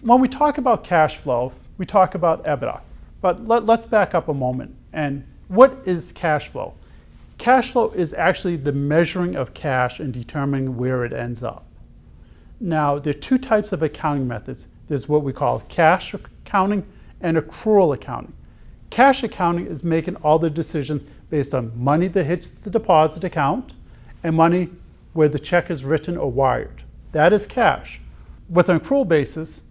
When we talk about cash flow, we talk about EBITDA. But let's back up a moment. And what is cash flow? Cash flow is actually the measuring of cash and determining where it ends up. Now, there are two types of accounting methods. There's what we call cash accounting and accrual accounting. Cash accounting is making all the decisions based on money that hits the deposit account and money where the check is written or wired. That is cash. With an accrual basis,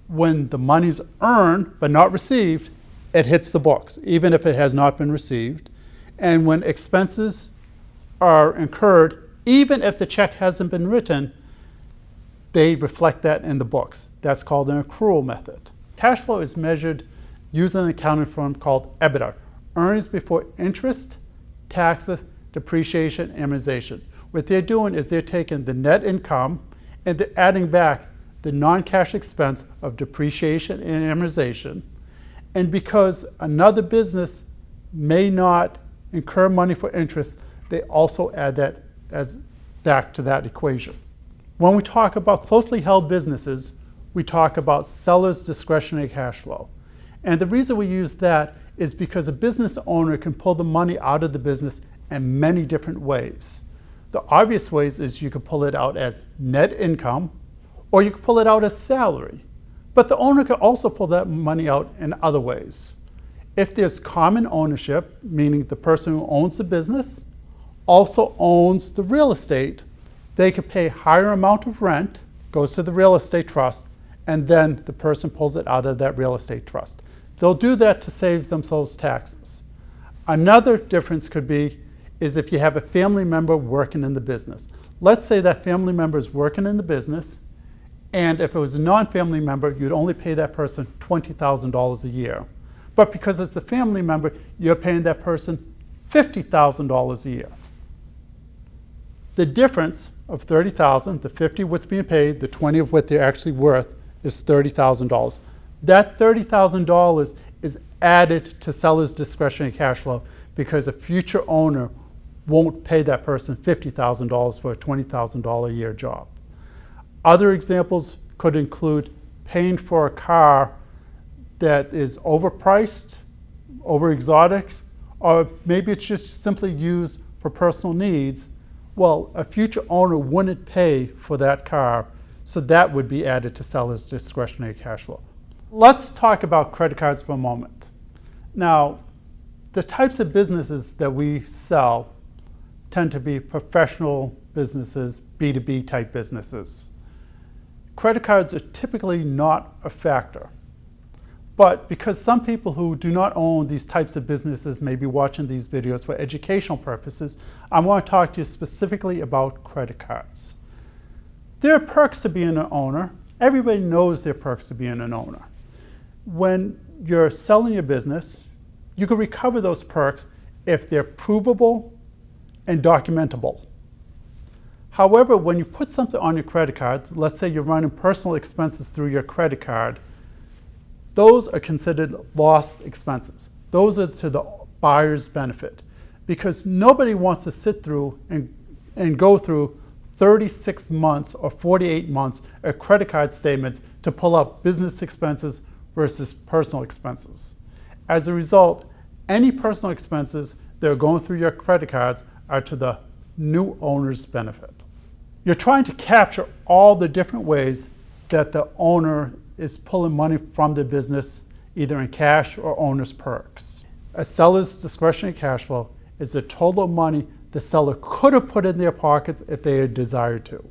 when the money's earned but not received, it hits the books, even if it has not been received. And when expenses are incurred, even if the check hasn't been written, they reflect that in the books. That's called an accrual method. Cash flow is measured using an accounting firm called EBITDA, earnings before interest, taxes, depreciation, amortization. What they're doing is they're taking the net income and they're adding back the non-cash expense of depreciation and amortization. And because another business may not incur money for interest, they also add that as back to that equation. When we talk about closely held businesses, we talk about seller's discretionary cash flow. And the reason we use that is because a business owner can pull the money out of the business in many different ways. The obvious ways is you can pull it out as net income, or you can pull it out as salary. But the owner can also pull that money out in other ways. If there's common ownership, meaning the person who owns the business also owns the real estate, they could pay a higher amount of rent, goes to the real estate trust, and then the person pulls it out of that real estate trust. They'll do that to save themselves taxes. Another difference could be is if you have a family member working in the business. Let's say that family member is working in the business, and if it was a non-family member, you'd only pay that person $20,000 a year. But because it's a family member, you're paying that person $50,000 a year. The difference of $30,000, the $50 what's being paid, the $20 of what they're actually worth, is $30,000. That $30,000 is added to seller's discretionary cash flow because a future owner won't pay that person $50,000 for a $20,000 a year job. Other examples could include paying for a car that is overpriced, over exotic, or maybe it's just simply used for personal needs. Well, a future owner wouldn't pay for that car, so that would be added to seller's discretionary cash flow. Let's talk about credit cards for a moment. Now, the types of businesses that we sell tend to be professional businesses, B2B type businesses. Credit cards are typically not a factor. But because some people who do not own these types of businesses may be watching these videos for educational purposes, I want to talk to you specifically about credit cards. There are perks to being an owner. Everybody knows there are perks to being an owner. When you're selling your business, you can recover those perks if they're provable and documentable. However, when you put something on your credit card, let's say you're running personal expenses through your credit card, those are considered lost expenses. Those are to the buyer's benefit because nobody wants to sit through and go through 36 months or 48 months of credit card statements to pull up business expenses versus personal expenses. As a result, any personal expenses that are going through your credit cards are to the new owner's benefit. You're trying to capture all the different ways that the owner is pulling money from the business, either in cash or owner's perks. A seller's discretionary cash flow is the total money the seller could have put in their pockets if they had desired to.